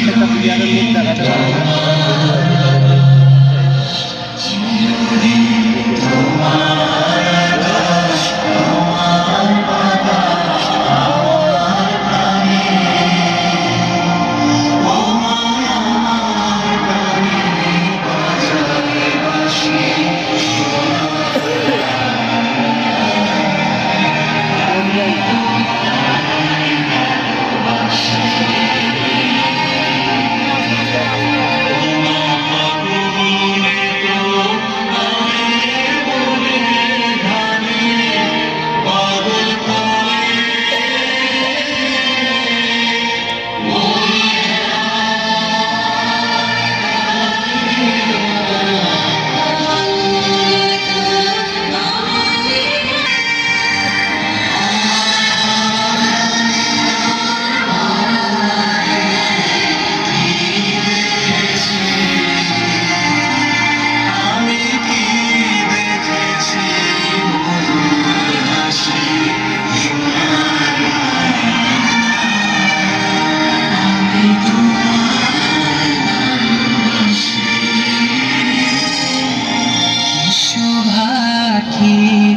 প্রত্যেকটা প্লেয়ারের মুখ দেখাতে পারে না।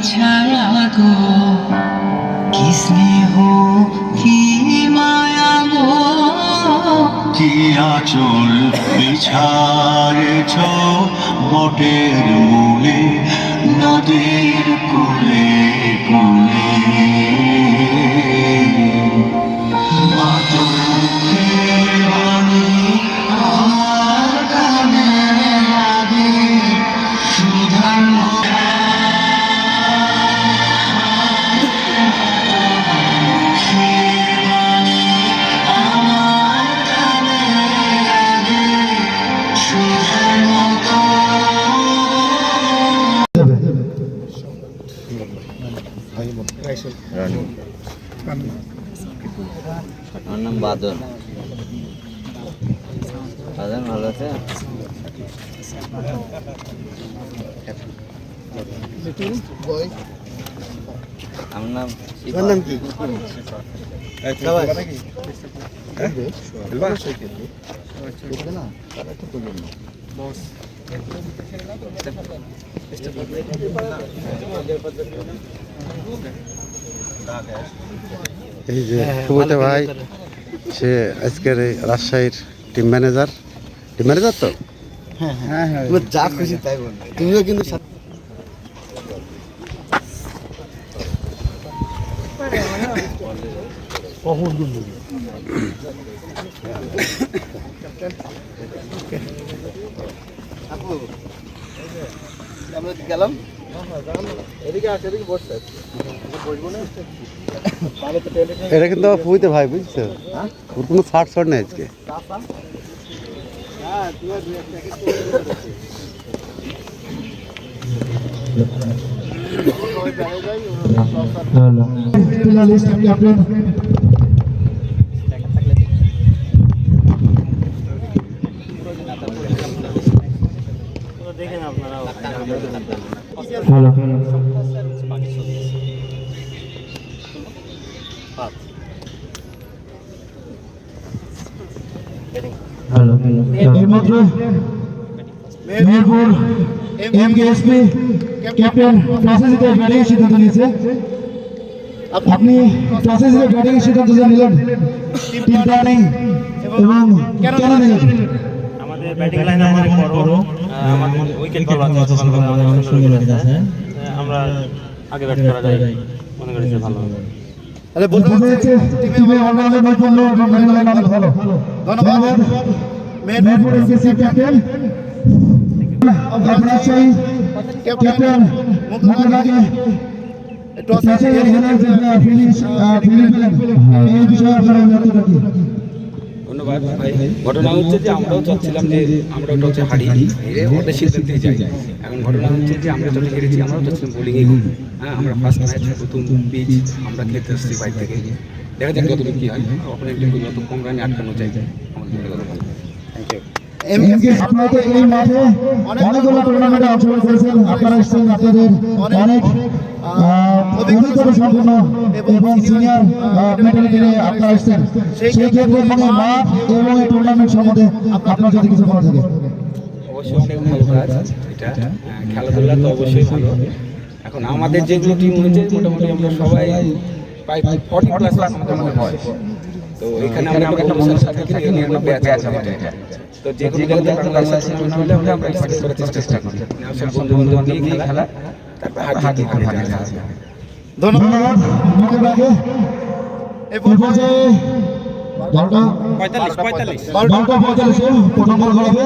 ছায়া গো কি স্নেহ কি মায়া গো কি আঁচল বিছায়েছ বটের মূলে নদীর কূলে কূলে আমার কানে লাগে সুধার আমার নাম বাদল। বাদল ভালো আছে? আমার নাম কি? এই যে সুমতে ভাই, সে আজকের এই রাজশাহীর টিম ম্যানেজার তো। হ্যাঁ হ্যাঁ হ্যাঁ, যা খুশি তাই বল, তুমিও কিন্তু আমরা গেলাম এদিকে আসে, এদিকে বসতে বসবো না। এটা কিন্তু ফুইতে ভাই, বুঝছো, ওর কোনো ফাট নেই আজকে। দেখেন আপনারা এইমাত্র মেহেরপুর এমকেএসপি ক্যাপ্টেন টসে জিতে ব্যাটিং সিদ্ধান্ত নিয়েছে। আপনি টসে জিতে ব্যাটিং সিদ্ধান্ত নিলেন, টিম প্ল্যানিং এবং কেন নিলেন? আমাদের ব্যাটিং লাইন অনেক বড়, আমাদের উইকেট ভালো আছে, অনেক সুন্দর আছে। আমরা আগে ব্যাট করা যায় মনে করি ভালো হবে। তাহলে বলতে হচ্ছে টিমে অলরাউন্ডার নৈপুণ্য এবং ব্যাটিং লাইন অনেক ভালো। ধন্যবাদ মেহেরপুর এমকেএসপি ক্যাপ্টেন রাজশাহী ক্যাপ্টেন মুখোপাধ্যায়কে টসে ফিনিশ এই বিষয়ে আপনারা মন্তব্য কি? ধন্যবাদ ভাই। ঘটনা হচ্ছে যে আমরাও চাচ্ছিলাম যে আমরা টসে হারি, হেরে ওদের সিদ্ধান্তে যাই। এখন ঘটনা হচ্ছে যে আমরা টসে হেরেছি, আমরাও চাচ্ছিলাম বোলিংয়ে করবো। হ্যাঁ, আমরা ফার্স্ট ম্যাচ, প্রথম পিচ আমরা খেলতে আসছি বাইরে থেকে, দেখা যাক কতটুকু কী হয়। অপোনেন্ট টিমকে যত কম রানে আটকানো চাই আমাদের কথা ভালো। Thank you. এমকে আপনারা তো এই মাঠে অনেকগুলো টুর্নামেন্টে অংশগ্রহণ করেছেন, আপনারা এসেছেন, আপনাদের অনেক অভিজ্ঞতা সম্পন্ন এবং সিনিয়র মেন্টালিটি নিয়ে আপনারা এসেছেন। সেই ক্ষেত্রে এখানে মাঠ এবং এই টুর্নামেন্ট সম্বন্ধে আপনার যদি কিছু বলা থাকে। অবশ্যই অনেক ভালো কাজ এটা, খেলাধুলা তো অবশ্যই ভালো। এখন আমাদের যেগুলো টিম হয়েছে মোটামুটি আমরা সবাই প্রায় 40+ আমাদের মনে হয়। তো এখানে আমরা একটা মনোসার থাকি 99 ব্যাচ আমাদের এটা। তো যে কোনো জায়গাতে আমরা লাইসেন্স হলে আমরা পার্টিসিপেট করার চেষ্টা করি। সব বন্ধু-বান্ধব নিয়ে খেলা, তারপর হাঁটি ধন্যবাদ আপনাকে। এই পর্যায়ে 12টা 45 প্রথম বল হবে।